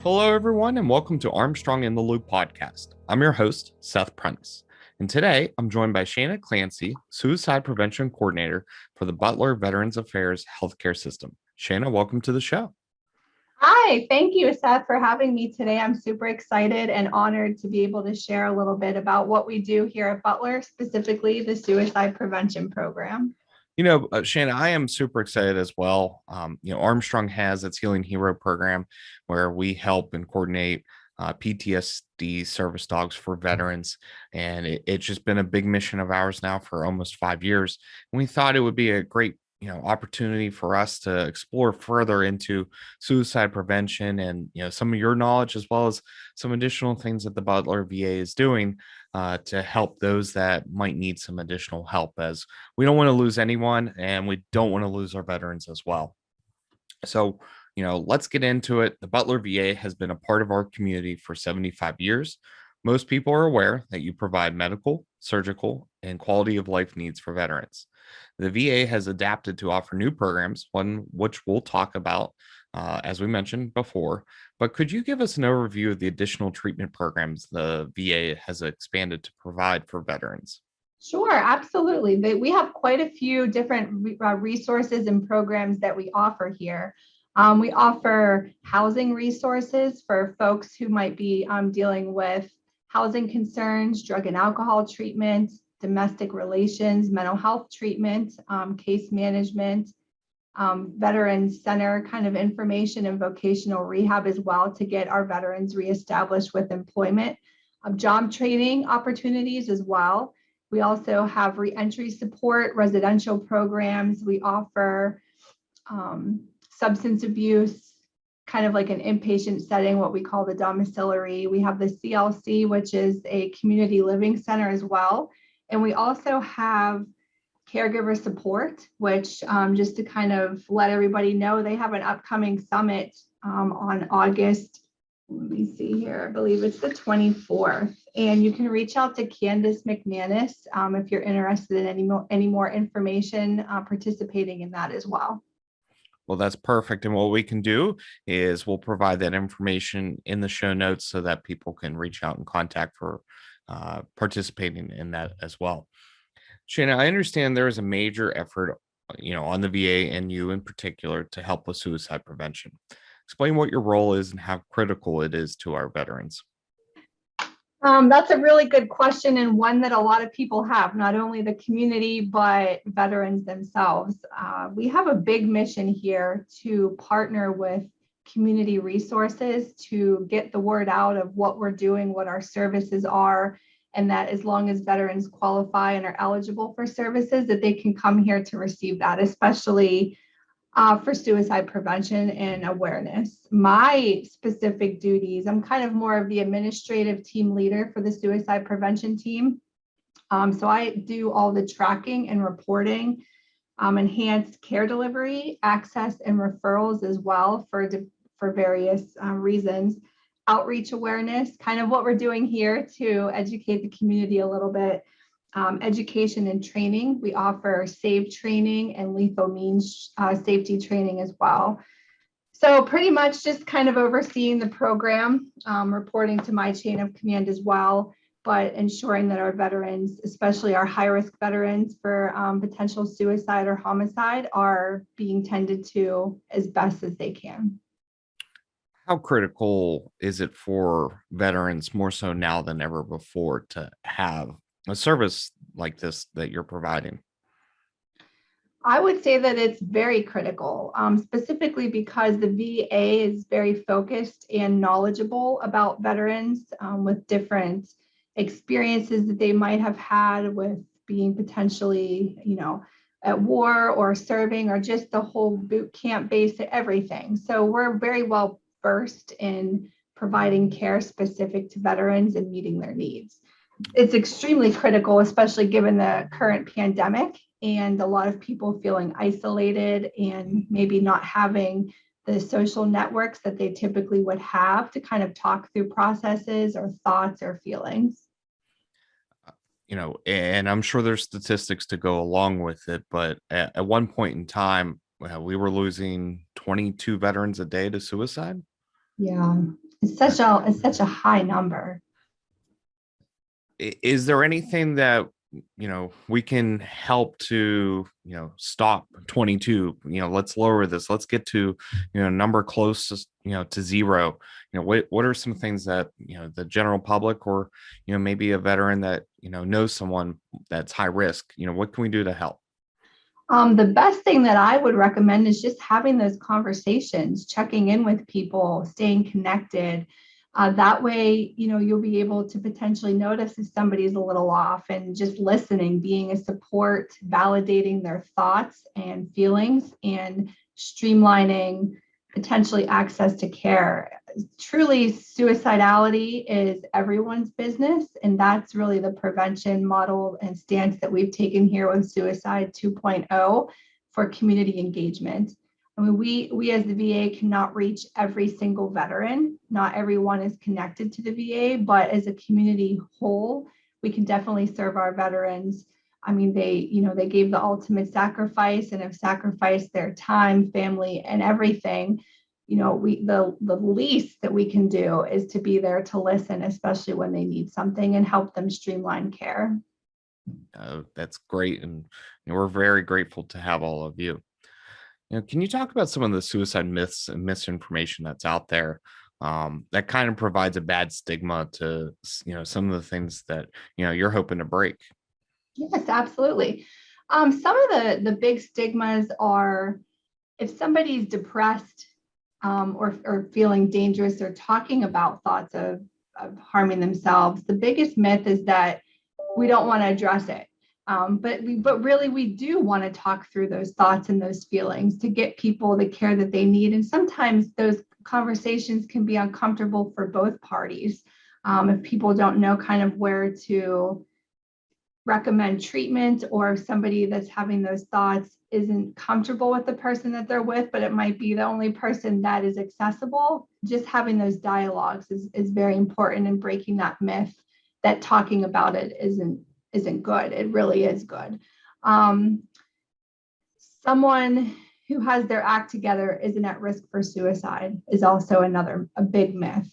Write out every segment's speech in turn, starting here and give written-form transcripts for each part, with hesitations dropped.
Hello, everyone, and welcome to Armstrong in the Loop podcast. I'm your host, Seth Prentice, and today I'm joined by Shanea Clancy, Suicide Prevention Coordinator for the Butler Veterans Affairs Healthcare System. Shanea, welcome to the show. Hi, thank you, Seth, for having me today. I'm super excited and honored to be able to share a little bit about what we do here at Butler, specifically the suicide prevention program. Shanna, I am super excited as well. Armstrong has its Healing Hero program where we help and coordinate PTSD service dogs for veterans. And it's just been a big mission of ours now for almost 5 years. And we thought it would be a great, opportunity for us to explore further into suicide prevention and, some of your knowledge as well as some additional things that the Butler VA is doing to help those that might need some additional help, as we don't want to lose anyone and we don't want to lose our veterans as well. So, let's get into it. The Butler VA has been a part of our community for 75 years. Most people are aware that you provide medical, surgical, and quality of life needs for veterans. The VA has adapted to offer new programs, one which we'll talk about, as we mentioned before. But could you give us an overview of the additional treatment programs the VA has expanded to provide for veterans? Sure, absolutely. We have quite a few different resources and programs that we offer here. We offer housing resources for folks who might be dealing with housing concerns, drug and alcohol treatment, domestic relations, mental health treatment, case management, veterans center kind of information and vocational rehab as well to get our veterans reestablished with employment, job training opportunities as well. We also have reentry support, residential programs. We offer substance abuse, kind of like an inpatient setting, what we call the domiciliary. We have the CLC, which is a community living center as well. And we also have caregiver support, which just to kind of let everybody know, they have an upcoming summit on August. Let me see here. I believe it's the 24th. And you can reach out to Candace McManus if you're interested in any more information participating in that as well. Well, that's perfect. And what we can do is we'll provide that information in the show notes so that people can reach out and contact for participating in that as well. Shanna, I understand there is a major effort, on the VA and you in particular to help with suicide prevention. Explain what your role is and how critical it is to our veterans. That's a really good question, and one that a lot of people have, not only the community, but veterans themselves. We have a big mission here to partner with community resources to get the word out of what we're doing, what our services are, and that as long as veterans qualify and are eligible for services, that they can come here to receive that, especially for suicide prevention and awareness. My specific duties, I'm kind of more of the administrative team leader for the suicide prevention team. So I do all the tracking and reporting, enhanced care delivery, access and referrals as well for various reasons. Outreach awareness, kind of what we're doing here to educate the community a little bit. Education and training. We offer S.A.V.E. training and lethal means safety training as well. So pretty much just kind of overseeing the program, reporting to my chain of command as well, but ensuring that our veterans, especially our high-risk veterans for potential suicide or homicide, are being tended to as best as they can. How critical is it for veterans, more so now than ever before, to have a service like this that you're providing? I would say that it's very critical, specifically because the VA is very focused and knowledgeable about veterans with different experiences that they might have had with being potentially, at war or serving, or just the whole boot camp base, everything. So we're very well versed in providing care specific to veterans and meeting their needs. It's extremely critical, especially given the current pandemic and a lot of people feeling isolated and maybe not having the social networks that they typically would have to kind of talk through processes or thoughts or feelings. And I'm sure there's statistics to go along with it, but at one point in time, we were losing 22 veterans a day to suicide. Yeah, It's such a high number. Is there anything that we can help to stop 22? Let's lower this. Let's get to number closest to zero. What are some things that the general public, or maybe a veteran that knows someone that's high risk, what can we do to help? The best thing that I would recommend is just having those conversations, checking in with people, staying connected. That way, you'll be able to potentially notice if somebody's a little off, and just listening, being a support, validating their thoughts and feelings, and streamlining potentially access to care. Truly, suicidality is everyone's business, and that's really the prevention model and stance that we've taken here with Suicide 2.0 for community engagement. I mean, we as the VA cannot reach every single veteran. Not everyone is connected to the VA, but as a community whole, we can definitely serve our veterans. I mean, they gave the ultimate sacrifice and have sacrificed their time, family, and everything. The least that we can do is to be there to listen, especially when they need something, and help them streamline care. That's great, and we're very grateful to have all of you. Can you talk about some of the suicide myths and misinformation that's out there, that kind of provides a bad stigma to some of the things that you're hoping to break? Yes, absolutely. Some of the big stigmas are, if somebody's depressed, or feeling dangerous, or talking about thoughts of harming themselves, the biggest myth is that we don't want to address it. But really, we do want to talk through those thoughts and those feelings to get people the care that they need. And sometimes those conversations can be uncomfortable for both parties, if people don't know kind of where to recommend treatment, or if somebody that's having those thoughts isn't comfortable with the person that they're with, but it might be the only person that is accessible. Just having those dialogues is very important in breaking that myth that talking about it isn't good. It really is good. Someone who has their act together isn't at risk for suicide is also a big myth.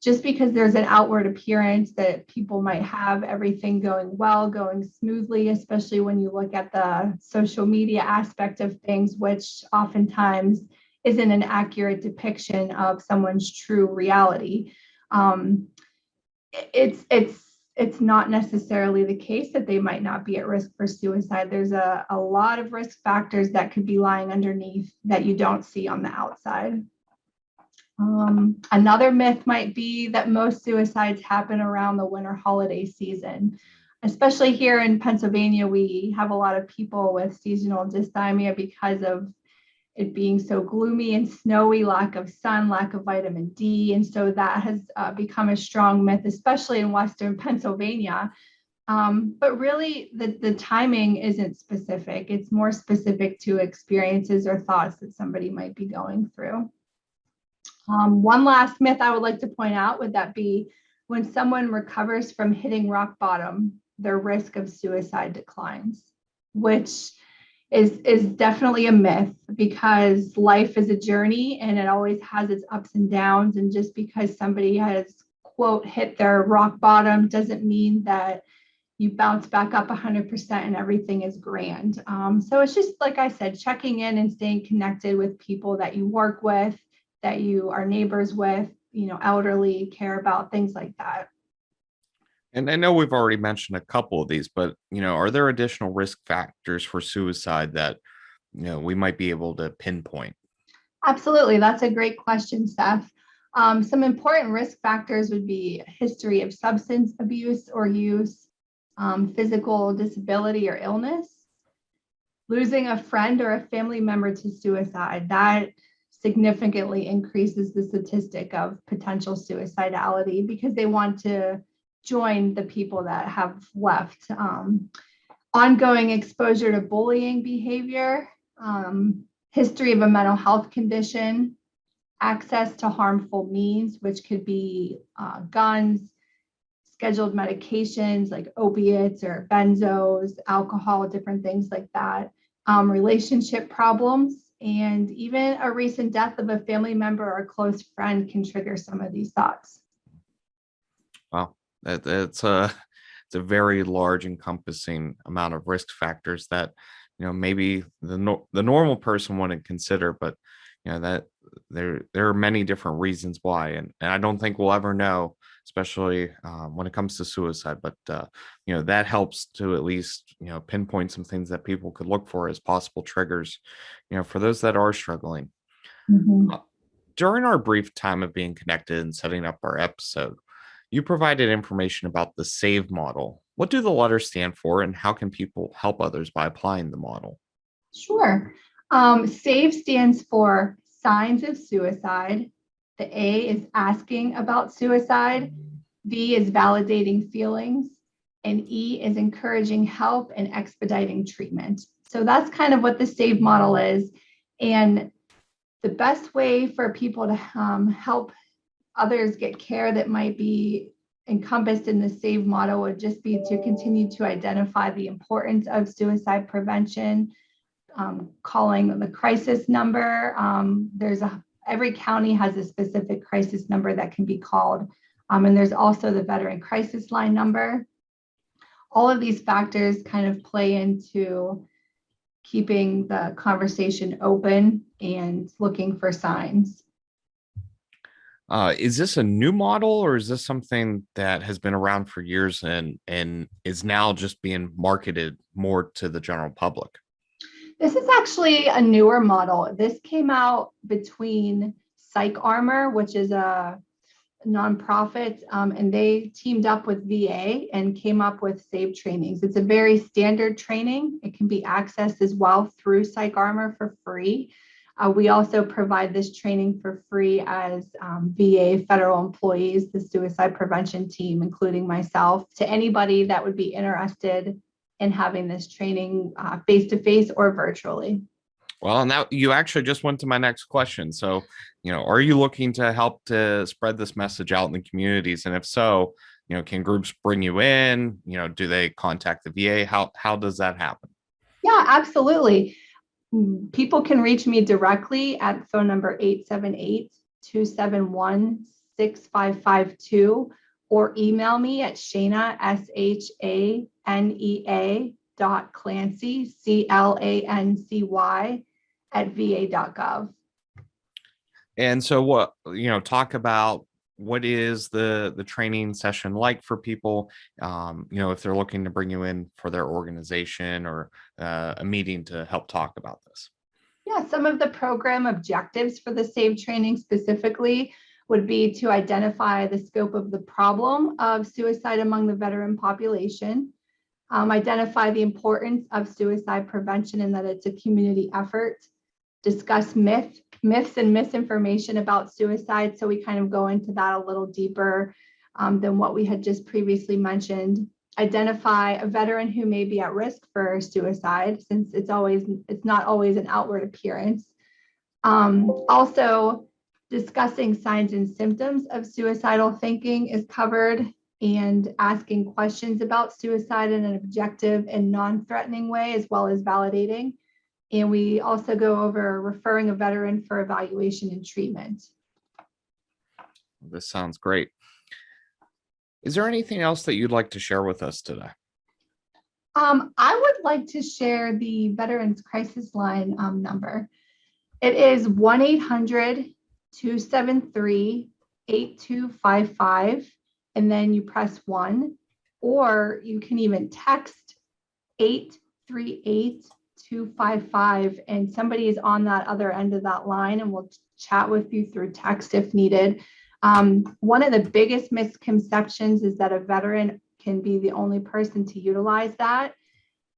Just because there's an outward appearance that people might have everything going well, going smoothly, especially when you look at the social media aspect of things, which oftentimes isn't an accurate depiction of someone's true reality. It's not necessarily the case that they might not be at risk for suicide. There's a lot of risk factors that could be lying underneath that you don't see on the outside. Another myth might be that most suicides happen around the winter holiday season. Especially here in Pennsylvania, we have a lot of people with seasonal dysthymia because of it being so gloomy and snowy, lack of sun, lack of vitamin D. And so that has become a strong myth, especially in Western Pennsylvania. But really, the timing isn't specific. It's more specific to experiences or thoughts that somebody might be going through. One last myth I would like to point out would that be, when someone recovers from hitting rock bottom, their risk of suicide declines, which is definitely a myth, because life is a journey and it always has its ups and downs. And just because somebody has, quote, hit their rock bottom doesn't mean that you bounce back up 100% and everything is grand. So it's just, like I said, checking in and staying connected with people that you work with, that you are neighbors with, elderly, care about, things like that. And I know we've already mentioned a couple of these, but are there additional risk factors for suicide that we might be able to pinpoint? Absolutely. That's a great question, Steph. Some important risk factors would be a history of substance abuse or use, physical disability or illness, losing a friend or a family member to suicide. That significantly increases the statistic of potential suicidality, because they want to join the people that have left. Ongoing exposure to bullying behavior, history of a mental health condition, access to harmful means, which could be guns, scheduled medications like opiates or benzos, alcohol, different things like that, relationship problems, And even a recent death of a family member or close friend can trigger some of these thoughts. Wow, it's a very large encompassing amount of risk factors that maybe the normal person wouldn't consider, but that there are many different reasons why, and I don't think we'll ever know, especially when it comes to suicide. But that helps to at least pinpoint some things that people could look for as possible triggers, for those that are struggling. Mhm. Uh, During our brief time of being connected and setting up our episode, you provided information about the SAVE model. What do the letters stand for, and how can people help others by applying the model? Sure. SAVE stands for signs of suicide. The A is asking about suicide. V is validating feelings. And E is encouraging help and expediting treatment. So that's kind of what the SAVE model is. And the best way for people to help others get care that might be encompassed in the SAVE model would just be to continue to identify the importance of suicide prevention, calling the crisis number. Every county has a specific crisis number that can be called. And there's also the veteran crisis line number. All of these factors kind of play into keeping the conversation open and looking for signs. Is this a new model, or is this something that has been around for years and is now just being marketed more to the general public? This is actually a newer model. This came out between PsychArmor, which is a nonprofit, and they teamed up with VA and came up with SAVE trainings. It's a very standard training. It can be accessed as well through PsychArmor for free. We also provide this training for free as VA federal employees, the suicide prevention team, including myself, to anybody that would be interested in having this training face-to-face or virtually. Well, now you actually just went to my next question. So, are you looking to help to spread this message out in the communities? And if so, can groups bring you in? Do they contact the VA? How does that happen? Yeah, absolutely. People can reach me directly at phone number 878-271-6552 or email me at Shanea, SHANEA Clancy, CLANCY at va.gov. And so what, talk about what is the training session like for people, if they're looking to bring you in for their organization or a meeting to help talk about this. Yeah, some of the program objectives for the SAVE training specifically would be to identify the scope of the problem of suicide among the veteran population, identify the importance of suicide prevention and that it's a community effort, discuss myths and misinformation about suicide. So we kind of go into that a little deeper than what we had just previously mentioned. Identify a veteran who may be at risk for suicide, since it's not always an outward appearance. Also, discussing signs and symptoms of suicidal thinking is covered, and asking questions about suicide in an objective and non-threatening way, as well as validating. And we also go over referring a veteran for evaluation and treatment. This sounds great. Is there anything else that you'd like to share with us today? I would like to share the Veterans Crisis Line number. It is 1-800-273-8255, and then you press 1, or you can even text 838-255, and somebody is on that other end of that line and will chat with you through text if needed. One of the biggest misconceptions is that a veteran can be the only person to utilize that.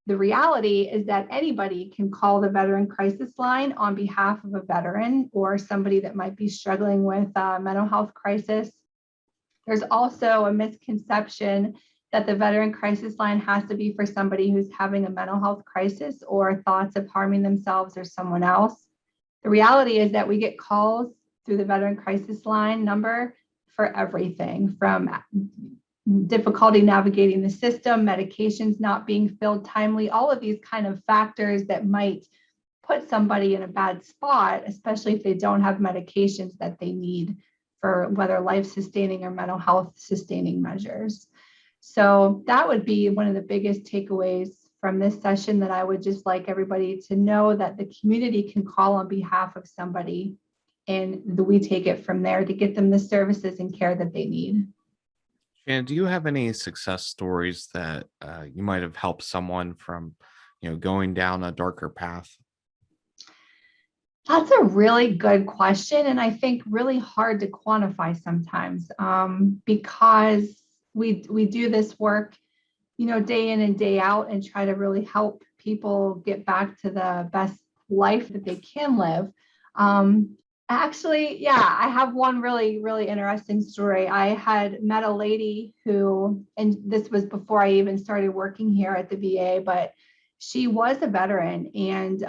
The reality is that anybody can call the Veteran Crisis Line on behalf of a veteran or somebody that might be struggling with a mental health crisis. There's also a misconception that the Veteran Crisis Line has to be for somebody who's having a mental health crisis or thoughts of harming themselves or someone else. The reality is that we get calls through the Veteran Crisis Line number for everything from difficulty navigating the system, medications not being filled timely, all of these kind of factors that might put somebody in a bad spot, especially if they don't have medications that they need for whether life sustaining or mental health sustaining measures. So that would be one of the biggest takeaways from this session, that I would just like everybody to know that the community can call on behalf of somebody, and we take it from there to get them the services and care that they need. And do you have any success stories that you might have helped someone from, going down a darker path? That's a really good question, and I think really hard to quantify sometimes, because we do this work, day in and day out, and try to really help people get back to the best life that they can live. Actually, yeah, I have one really, really interesting story. I had met a lady who, and this was before I even started working here at the VA, but she was a veteran, and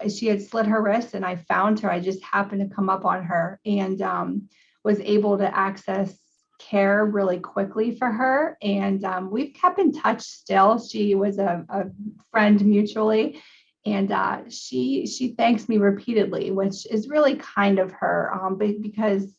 she had slit her wrist, and I found her. I just happened to come up on her, and was able to access care really quickly for her. And we've kept in touch still. She was a friend mutually, and she thanks me repeatedly, which is really kind of her, because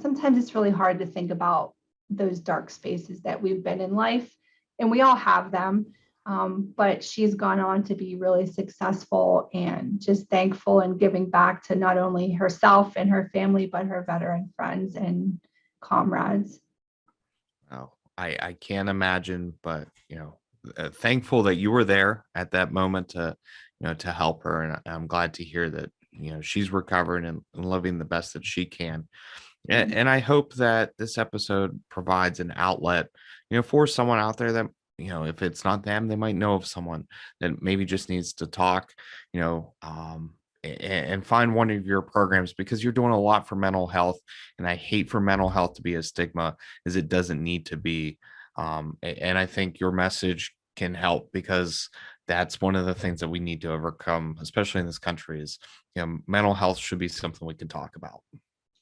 sometimes it's really hard to think about those dark spaces that we've been in life, and we all have them. But she's gone on to be really successful, and just thankful and giving back to not only herself and her family, but her veteran friends and comrades. Oh, I can't imagine, but thankful that you were there at that moment to, to help her, and I'm glad to hear that she's recovering and living the best that she can. And I hope that this episode provides an outlet, for someone out there that, if it's not them, they might know of someone that maybe just needs to talk, and find one of your programs, because you're doing a lot for mental health. And I hate for mental health to be a stigma, as it doesn't need to be. And I think your message can help, because that's one of the things that we need to overcome, especially in this country, is, mental health should be something we can talk about.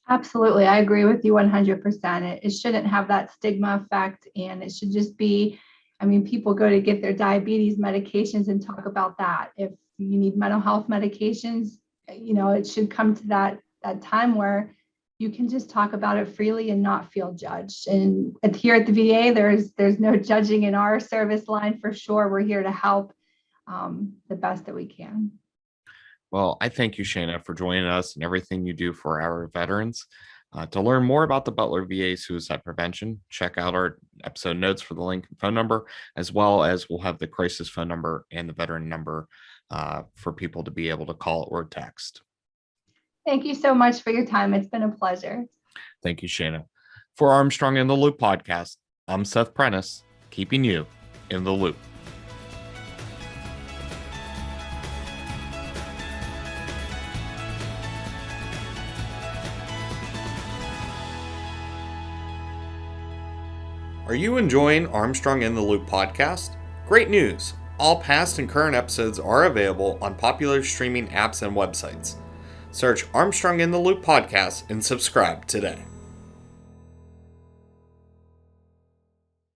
Absolutely. I agree with you 100%. It shouldn't have that stigma effect, and it should just be, I mean, people go to get their diabetes medications and talk about that. If you need mental health medications, it should come to that time where you can just talk about it freely and not feel judged. And here at the VA, there's no judging in our service line, for sure. We're here to help the best that we can. Well, I thank you, Shanea, for joining us and everything you do for our veterans. To learn more about the Butler VA suicide prevention, check out our episode notes for the link and phone number, as well as we'll have the crisis phone number and the veteran number for people to be able to call or text. Thank you so much for your time. It's been a pleasure. Thank you, Shanea. For Armstrong in the Loop podcast, I'm Seth Prentice, keeping you in the loop. Are you enjoying Armstrong in the Loop podcast? Great news! All past and current episodes are available on popular streaming apps and websites. Search Armstrong in the Loop podcast and subscribe today.